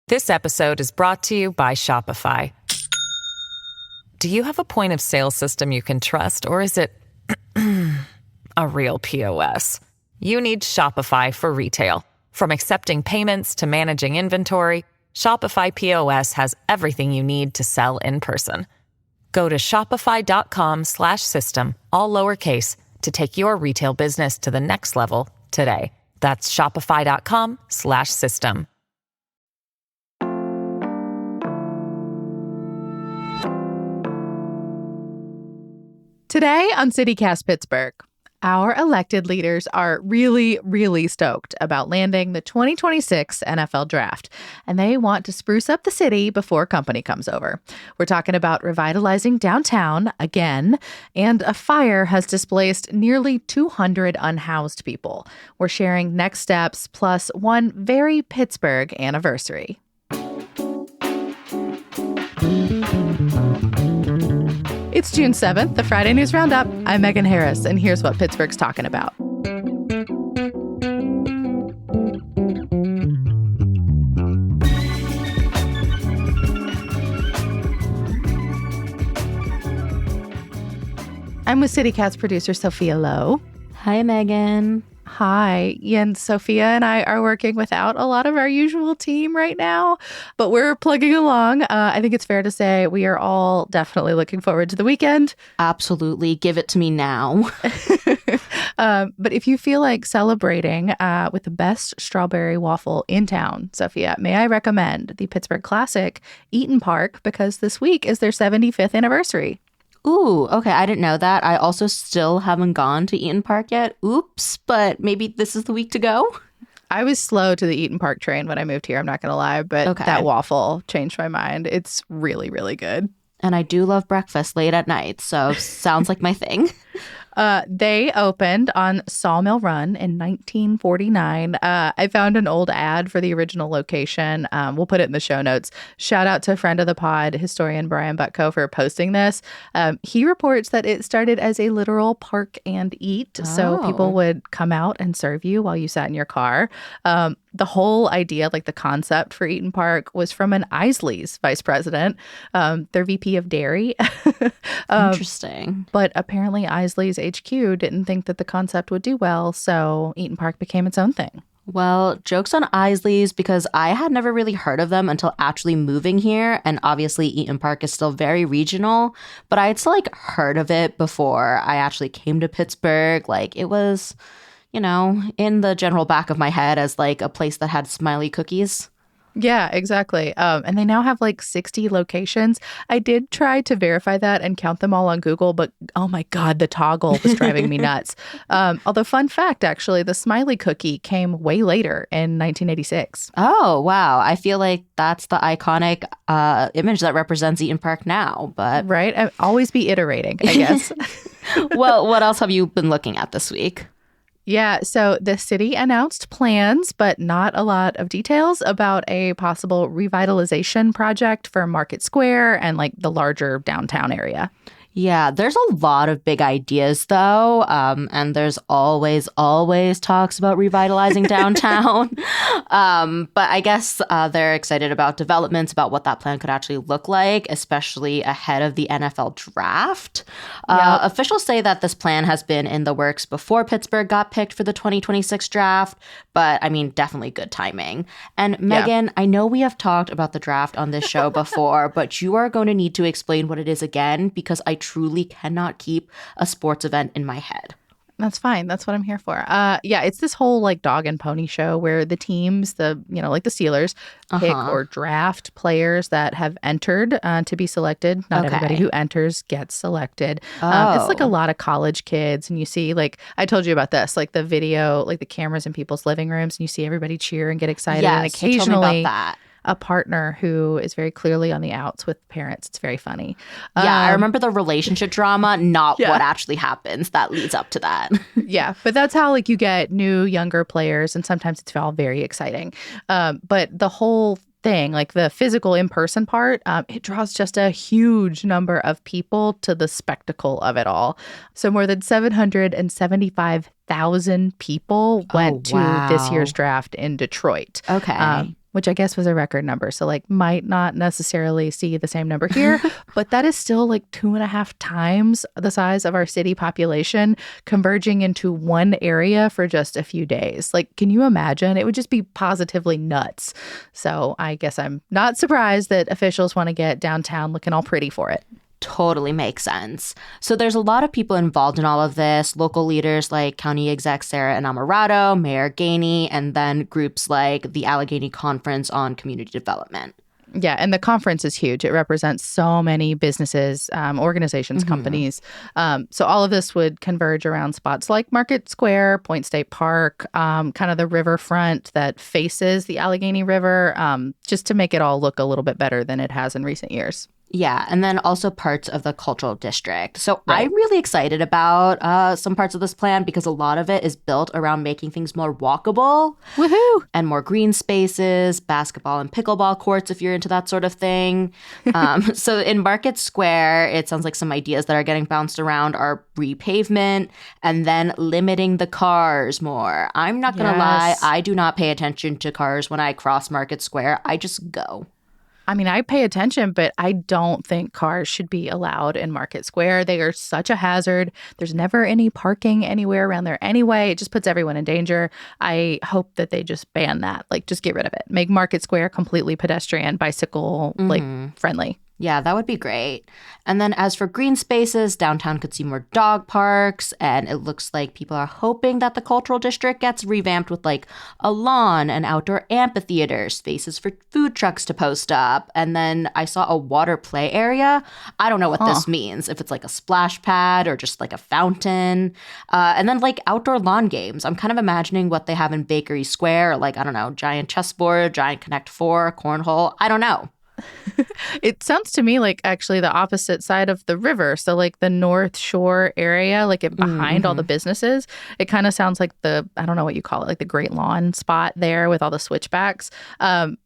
This episode is brought to you by Shopify. Do you have a point of sale system you can trust, or is it a real POS? You need Shopify for retail. From accepting payments to managing inventory, Shopify POS has everything you need to sell in person. Go to shopify.com/system, all lowercase, to take your retail business to the next level today. That's shopify.com/system. Today on CityCast Pittsburgh, our elected leaders are really, really stoked about landing the 2026 NFL Draft, and they want to spruce up the city before company comes over. We're talking about revitalizing downtown again, and a fire has displaced nearly 200 unhoused people. We're sharing next steps plus one very Pittsburgh anniversary. It's June 7th, the Friday News Roundup. I'm Megan Harris, and here's what Pittsburgh's talking about. I'm with CityCast producer Sophia Lowe. Hi, Megan. Hi. And Sophia and I are working without a lot of our usual team right now, but we're plugging along. I think it's fair to say we are all definitely looking forward to the weekend. Absolutely. Give it to me now. But if you feel like celebrating with the best strawberry waffle in town, Sophia, may I recommend the Pittsburgh classic Eaton Park, because this week is their 75th anniversary. Ooh, okay. I didn't know that. I also still haven't gone to Eaton Park yet. Oops, but maybe this is the week to go. I was slow to the Eaton Park train when I moved here, I'm not going to lie, but that waffle changed my mind. It's really, really good. And I do love breakfast late at night, so sounds like my thing. They opened on Sawmill Run in 1949. I found an old ad for the original location. We'll put it in the show notes. Shout out to a friend of the pod, historian Brian Butko, for posting this. He reports that it started as a literal park and eat. So people would come out and serve you while you sat in your car. The whole idea, like the concept for Eaton Park, was from an Isley's vice president, their VP of dairy. Interesting. But apparently Isley's HQ didn't think that the concept would do well, so Eaton Park became its own thing. Well, joke's on Isley's, because I had never really heard of them until actually moving here. And obviously Eaton Park is still very regional, but I had still heard of it before I actually came to Pittsburgh. It was, in the general back of my head as a place that had smiley cookies. Yeah, exactly. And they now have 60 locations. I did try to verify that and count them all on Google, but oh my God, the toggle was driving me nuts. Although fun fact, actually, the smiley cookie came way later in 1986. Oh, wow. I feel like that's the iconic image that represents Eaton Park now, but... Right? Always be iterating, I guess. Well, what else have you been looking at this week? Yeah, so the city announced plans, but not a lot of details about a possible revitalization project for Market Square and the larger downtown area. Yeah, there's a lot of big ideas, though, and there's always talks about revitalizing downtown. But I guess they're excited about developments about what that plan could actually look like, especially ahead of the NFL draft. Officials say that this plan has been in the works before Pittsburgh got picked for the 2026 draft, but I mean, definitely good timing. And Megan, I know we have talked about the draft on this show before, but you are going to need to explain what it is again, because I truly cannot keep a sports event in my head. That's fine. That's what I'm here for. It's this whole dog and pony show where the teams, the Steelers, pick or draft players that have entered to be selected. Not everybody who enters gets selected. It's a lot of college kids, and you see I told you about this, the video, the cameras in people's living rooms, and you see everybody cheer and get excited. Yes, and occasionally you told me about that. A partner who is very clearly on the outs with parents. It's very funny. I remember the relationship drama, not what actually happens that leads up to that. Yeah, but that's how you get new, younger players, and sometimes it's all very exciting. But the whole thing, the physical in-person part, it draws just a huge number of people to the spectacle of it all. So more than 775,000 people went to this year's draft in Detroit. Okay. which I guess was a record number. So like might not necessarily see the same number here, but that is still like 2.5 times the size of our city population converging into one area for just a few days. Like, can you imagine? It would just be positively nuts. So I guess I'm not surprised that officials want to get downtown looking all pretty for it. Totally makes sense. So there's a lot of people involved in all of this. Local leaders like County Exec Sarah Inamorado, Mayor Gainey, and then groups like the Allegheny Conference on Community Development. Yeah, and the conference is huge. It represents so many businesses, organizations, companies. So all of this would converge around spots like Market Square, Point State Park, kind of the riverfront that faces the Allegheny River, just to make it all look a little bit better than it has in recent years. Yeah, and then also parts of the cultural district. So I'm really excited about some parts of this plan because a lot of it is built around making things more walkable. Woohoo! And more green spaces, basketball and pickleball courts if you're into that sort of thing. So in Market Square, it sounds like some ideas that are getting bounced around are repavement and then limiting the cars more. I'm not going to lie, I do not pay attention to cars when I cross Market Square. I just go. I mean, I pay attention, but I don't think cars should be allowed in Market Square. They are such a hazard. There's never any parking anywhere around there anyway. It just puts everyone in danger. I hope that they just ban that. Like, just get rid of it. Make Market Square completely pedestrian, bicycle, like, friendly. Yeah, that would be great. And then as for green spaces, downtown could see more dog parks. And it looks like people are hoping that the cultural district gets revamped with like a lawn, an outdoor amphitheater, spaces for food trucks to post up. And then I saw a water play area. I don't know what this means, if it's like a splash pad or just like a fountain. And then like outdoor lawn games. I'm kind of imagining what they have in Bakery Square, like, I don't know, giant chessboard, giant Connect Four, cornhole. I don't know. It sounds to me like actually the opposite side of the river. So like the North Shore area, like it behind all the businesses, it kind of sounds like I don't know what you call it, like the Great Lawn spot there with all the switchbacks.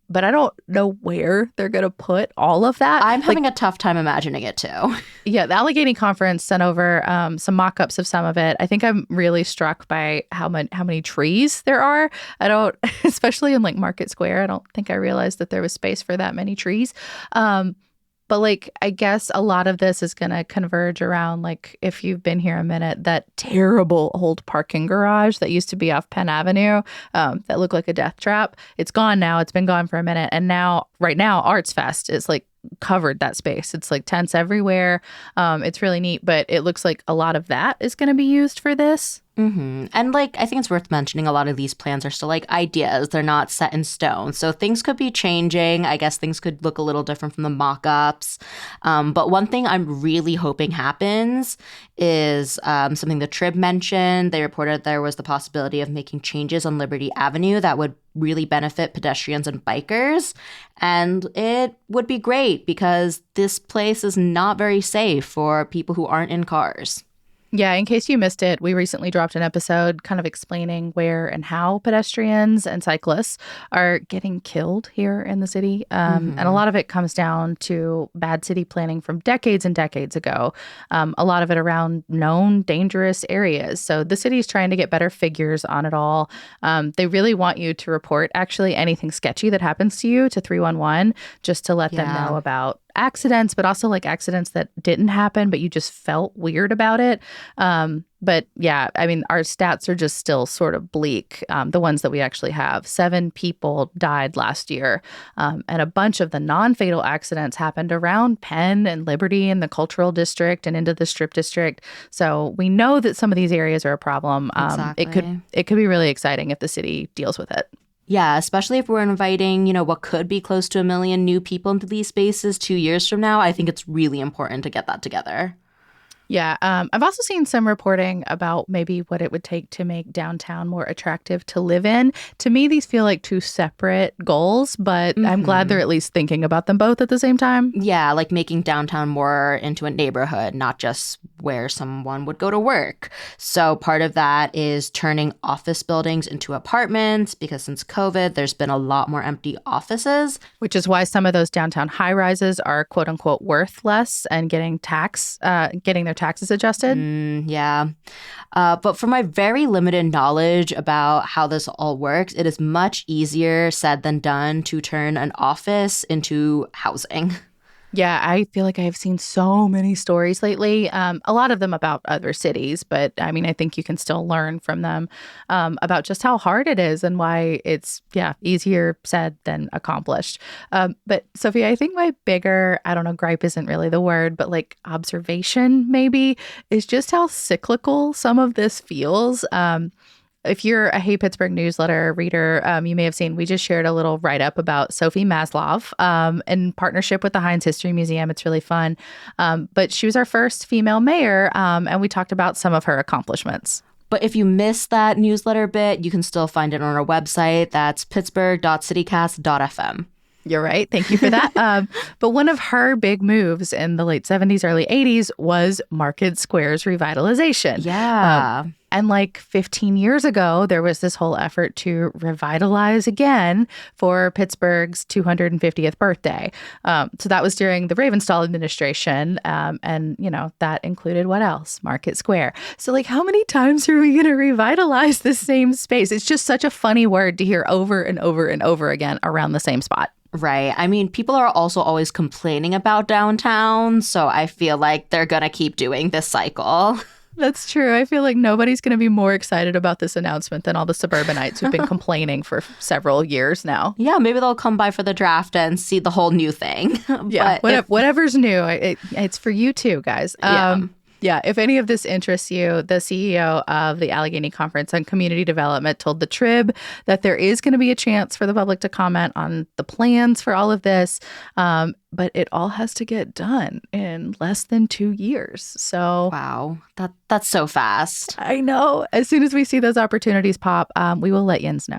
But I don't know where they're going to put all of that. I'm having a tough time imagining it too. Yeah, the Allegheny Conference sent over some mock-ups of some of it. I think I'm really struck by how many trees there are. I don't, especially in like Market Square, I don't think I realized that there was space for that many trees. But like, I guess a lot of this is going to converge around, like, if you've been here a minute, that terrible old parking garage that used to be off Penn Avenue that looked like a death trap. It's gone now. It's been gone for a minute. And now, right now, Arts Fest is like covered that space. It's like tents everywhere. It's really neat. But it looks like a lot of that is going to be used for this. And like, I think it's worth mentioning a lot of these plans are still like ideas. They're not set in stone. So things could be changing. I guess things could look a little different from the mock-ups. But one thing I'm really hoping happens is something the Trib mentioned. They reported there was the possibility of making changes on Liberty Avenue that would really benefit pedestrians and bikers. And it would be great because this place is not very safe for people who aren't in cars. Yeah, in case you missed it, we recently dropped an episode kind of explaining where and how pedestrians and cyclists are getting killed here in the city. And a lot of it comes down to bad city planning from decades and decades ago. A lot of it around known dangerous areas. So the city is trying to get better figures on it all. They really want you to report actually anything sketchy that happens to you to 311 just to let them know about accidents, but also like accidents that didn't happen, but you just felt weird about it. But yeah, I mean, our stats are just still sort of bleak. The ones that we actually have, 7 people died last year. And a bunch of the non-fatal accidents happened around Penn and Liberty and the cultural district and into the Strip district. So we know that some of these areas are a problem. Exactly. It could be really exciting if the city deals with it. Yeah, especially if we're inviting, what could be close to 1 million new people into these spaces 2 years from now. I think it's really important to get that together. Yeah, I've also seen some reporting about maybe what it would take to make downtown more attractive to live in. To me, these feel like 2 separate goals, but I'm glad they're at least thinking about them both at the same time. Yeah, like making downtown more into a neighborhood, not just where someone would go to work. So part of that is turning office buildings into apartments because since COVID, there's been a lot more empty offices. Which is why some of those downtown high rises are quote unquote worth less and getting their taxes adjusted. Yeah. But from my very limited knowledge about how this all works, it is much easier said than done to turn an office into housing. Yeah, I feel like I have seen so many stories lately, a lot of them about other cities, but I mean, I think you can still learn from them about just how hard it is and why it's, easier said than accomplished. But Sophia, I think my bigger, I don't know, gripe isn't really the word, but like observation maybe, is just how cyclical some of this feels. If you're a Hey Pittsburgh newsletter reader, you may have seen we just shared a little write-up about Sophie Maslov in partnership with the Heinz History Museum. It's really fun. But she was our first female mayor, and we talked about some of her accomplishments. But if you missed that newsletter bit, you can still find it on our website. That's pittsburgh.citycast.fm. You're right. Thank you for that. But one of her big moves in the late 70s, early 80s was Market Square's revitalization. Yeah. And like 15 years ago, there was this whole effort to revitalize again for Pittsburgh's 250th birthday. So that was during the Ravenstall administration. And, that included what else? Market Square. So like, how many times are we going to revitalize the same space? It's just such a funny word to hear over and over and over again around the same spot. Right. I mean, people are also always complaining about downtown, so I feel like they're going to keep doing this cycle. That's true. I feel like nobody's going to be more excited about this announcement than all the suburbanites who've been complaining for several years now. Yeah, maybe they'll come by for the draft and see the whole new thing. Yeah, whatever's new, it's for you too, guys. Yeah, if any of this interests you, the CEO of the Allegheny Conference on Community Development told the Trib that there is going to be a chance for the public to comment on the plans for all of this, but it all has to get done in less than 2 years. So wow, that's so fast. I know. As soon as we see those opportunities pop, we will let yins know.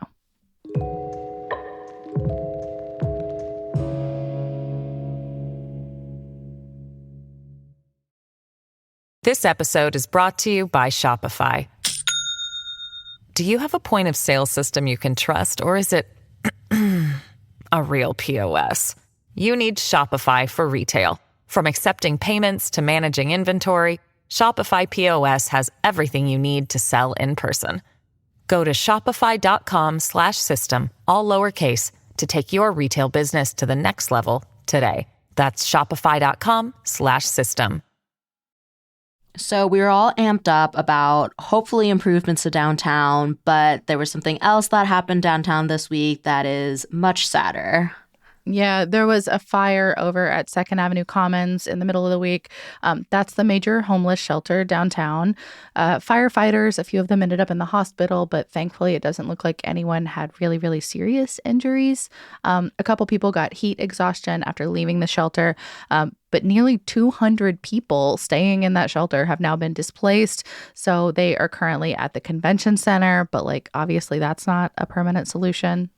This episode is brought to you by Shopify. Do you have a point of sale system you can trust, or is it a real POS? You need Shopify for retail. From accepting payments to managing inventory, Shopify POS has everything you need to sell in person. Go to shopify.com/system, all lowercase, to take your retail business to the next level today. That's shopify.com/system. So we were all amped up about hopefully improvements to downtown, but there was something else that happened downtown this week that is much sadder. Yeah, there was a fire over at 2nd Avenue Commons in the middle of the week. That's the major homeless shelter downtown. Firefighters, a few of them ended up in the hospital, but thankfully it doesn't look like anyone had really, really serious injuries. A couple people got heat exhaustion after leaving the shelter, but nearly 200 people staying in that shelter have now been displaced. So they are currently at the convention center, but obviously that's not a permanent solution.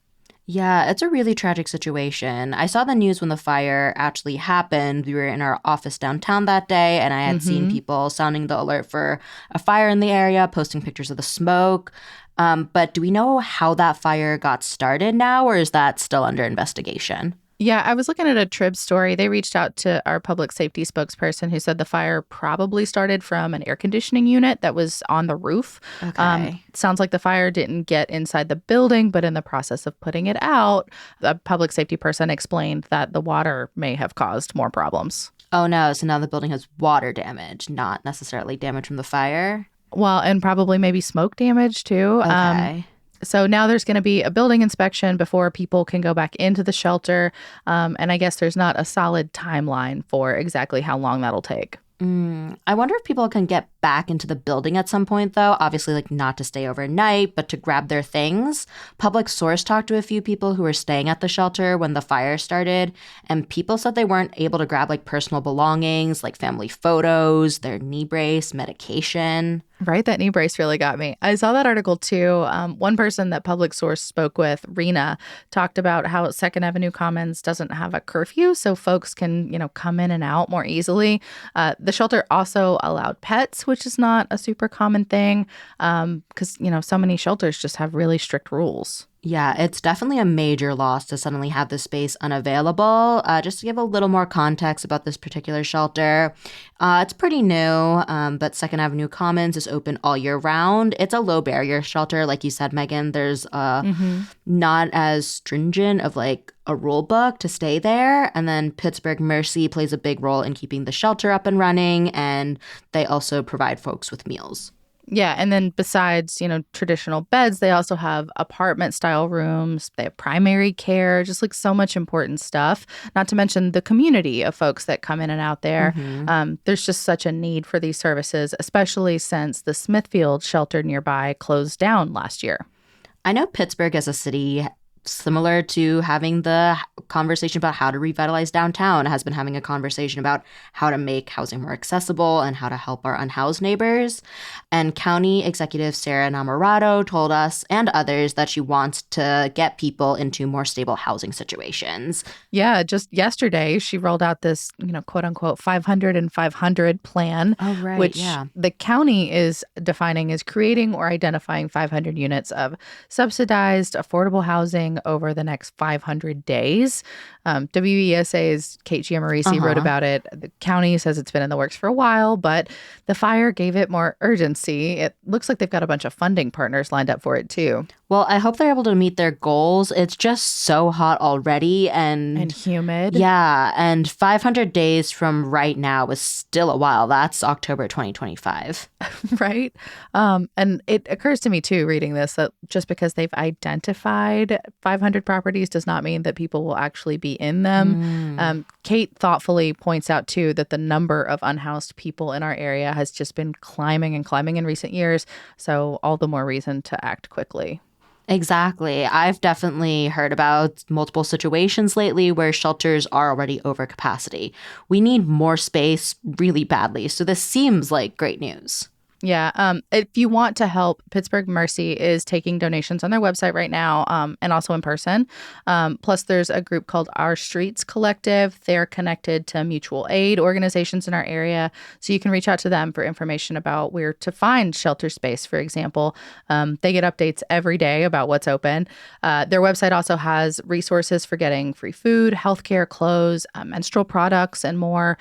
Yeah, it's a really tragic situation. I saw the news when the fire actually happened. We were in our office downtown that day, and I had seen people sounding the alert for a fire in the area, posting pictures of the smoke. But do we know how that fire got started now, or is that still under investigation? Yeah, I was looking at a Trib story. They reached out to our public safety spokesperson who said the fire probably started from an air conditioning unit that was on the roof. Okay. Sounds like the fire didn't get inside the building, but in the process of putting it out, the public safety person explained that the water may have caused more problems. Oh no, so now the building has water damage, not necessarily damage from the fire? Well, and probably maybe smoke damage too. Okay. So now there's going to be a building inspection before people can go back into the shelter. And I guess there's not a solid timeline for exactly how long that'll take. I wonder if people can get back into the building at some point, though. Obviously, like not to stay overnight, but to grab their things. Public Source talked to a few people who were staying at the shelter when the fire started, and people said they weren't able to grab like personal belongings, like family photos, their knee brace, medication. Right, that knee brace really got me. I saw that article too. One person that Public Source spoke with, Rena, talked about how Second Avenue Commons doesn't have a curfew, so folks can, come in and out more easily. The shelter also allowed pets, which is not a super common thing, because so many shelters just have really strict rules. Yeah, it's definitely a major loss to suddenly have this space unavailable. Just to give a little more context about this particular shelter, it's pretty new, but Second Avenue Commons is open all year round. It's a low barrier shelter, like you said, Megan. There's not as stringent of like a rule book to stay there. And then Pittsburgh Mercy plays a big role in keeping the shelter up and running, and they also provide folks with meals. Yeah, and then besides, traditional beds, they also have apartment-style rooms. They have primary care, just like so much important stuff. Not to mention the community of folks that come in and out there. There's just such a need for these services, especially since the Smithfield shelter nearby closed down last year. I know Pittsburgh as a city, similar to having the conversation about how to revitalize downtown, has been having a conversation about how to make housing more accessible and how to help our unhoused neighbors. And County Executive Sarah Namorato told us and others that she wants to get people into more stable housing situations. Yeah, just yesterday, she rolled out this, quote unquote, 500 and 500 plan, which the county is defining as creating or identifying 500 units of subsidized, affordable housing over the next 500 days. WESA's Kate Giamarisi wrote about it. The county says it's been in the works for a while, but the fire gave it more urgency. It looks like they've got a bunch of funding partners lined up for it, too. Well, I hope they're able to meet their goals. It's just so hot already and humid. Yeah, and 500 days from right now is still a while. That's October 2025. Right? And it occurs to me, too, reading this, that just because they've identified 500 properties does not mean that people will actually be in them. Kate thoughtfully points out, too, that the number of unhoused people in our area has just been climbing and climbing in recent years. So all the more reason to act quickly. Exactly. I've definitely heard about multiple situations lately where shelters are already over capacity. We need more space really badly. So this seems like great news. Yeah. If you want to help, Pittsburgh Mercy is taking donations on their website right now, and also in person. Plus, there's a group called Our Streets Collective. They're connected to mutual aid organizations in our area. So you can reach out to them for information about where to find shelter space, for example. They get updates every day about what's open. Their website also has resources for getting free food, healthcare, clothes, menstrual products, and more.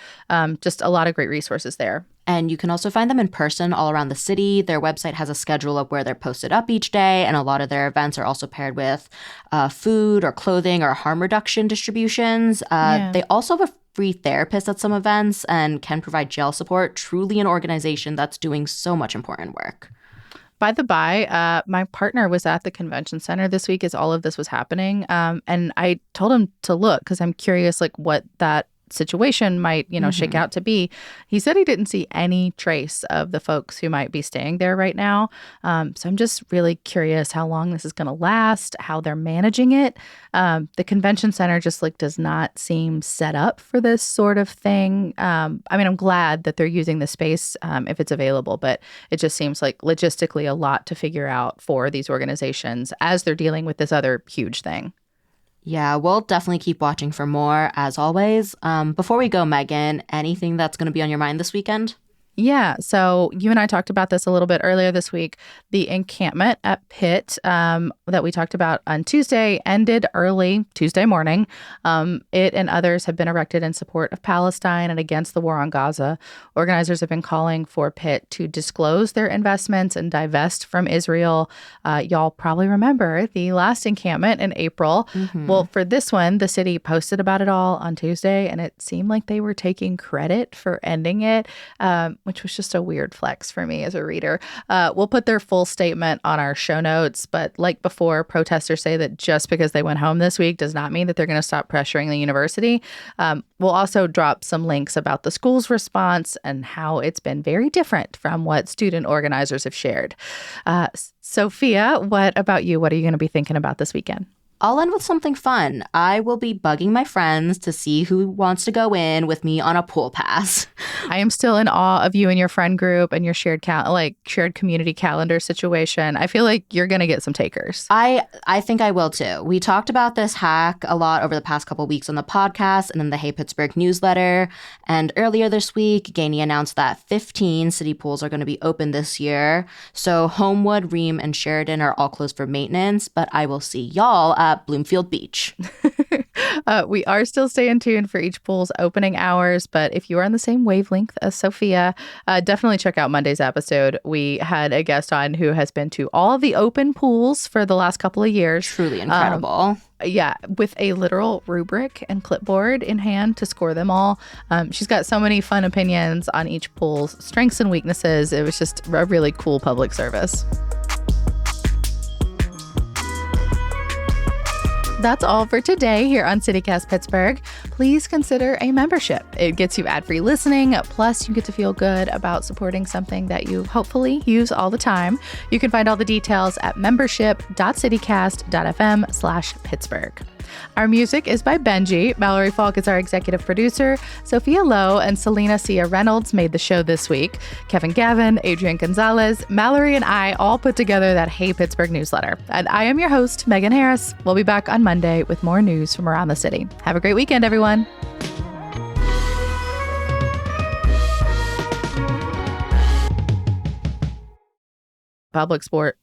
Just a lot of great resources there. And you can also find them in person all around the city. Their website has a schedule of where they're posted up each day, and a lot of their events are also paired with food or clothing or harm reduction distributions. They also have a free therapist at some events and can provide jail support. Truly an organization that's doing so much important work. By the by, my partner was at the convention center this week as all of this was happening. And I told him to look because I'm curious, like, what that situation might, shake out to be. He said he didn't see any trace of the folks who might be staying there right now. So I'm just really curious how long this is going to last, how they're managing it. The convention center just does not seem set up for this sort of thing. I'm glad that they're using the space if it's available, but it just seems like logistically a lot to figure out for these organizations as they're dealing with this other huge thing. Yeah, we'll definitely keep watching for more, as always. Before we go, Megan, anything that's going to be on your mind this weekend? Yeah. So you and I talked about this a little bit earlier this week. The encampment at Pitt that we talked about on Tuesday ended early Tuesday morning. It and others have been erected in support of Palestine and against the war on Gaza. Organizers have been calling for Pitt to disclose their investments and divest from Israel. Y'all probably remember the last encampment in April. Well, for this one, the city posted about it all on Tuesday, and it seemed like they were taking credit for ending it. which was just a weird flex for me as a reader. We'll put their full statement on our show notes, but like before, protesters say that just because they went home this week does not mean that they're going to stop pressuring the university. We'll also drop some links about the school's response and how it's been very different from what student organizers have shared. Sophia, what about you? What are you going to be thinking about this weekend? I'll end with something fun. I will be bugging my friends to see who wants to go in with me on a pool pass. I am still in awe of you and your friend group and your shared community calendar situation. I feel like you're going to get some takers. I think I will too. We talked about this hack a lot over the past couple weeks on the podcast and in the Hey Pittsburgh newsletter. And earlier this week, Gainey announced that 15 city pools are going to be open this year. So Homewood, Ream, and Sheridan are all closed for maintenance, but I will see y'all at Bloomfield Beach. We are still staying tuned for each pool's opening hours, but if you are on the same wavelength as Sophia, definitely check out Monday's episode. We had a guest on who has been to all of the open pools for the last couple of years. Truly incredible. With a literal rubric and clipboard in hand to score them all. She's got so many fun opinions on each pool's strengths and weaknesses. It was just a really cool public service. That's all for today here on CityCast Pittsburgh. Please consider a membership. It gets you ad-free listening, plus you get to feel good about supporting something that you hopefully use all the time. You can find all the details at membership.citycast.fm/Pittsburgh. Our music is by Benji. Mallory Falk is our executive producer. Sophia Lowe and Selena Cia Reynolds made the show this week. Kevin Gavin, Adrian Gonzalez, Mallory, and I all put together that Hey Pittsburgh newsletter. And I am your host, Megan Harris. We'll be back on Monday with more news from around the city. Have a great weekend, everyone. Public sport.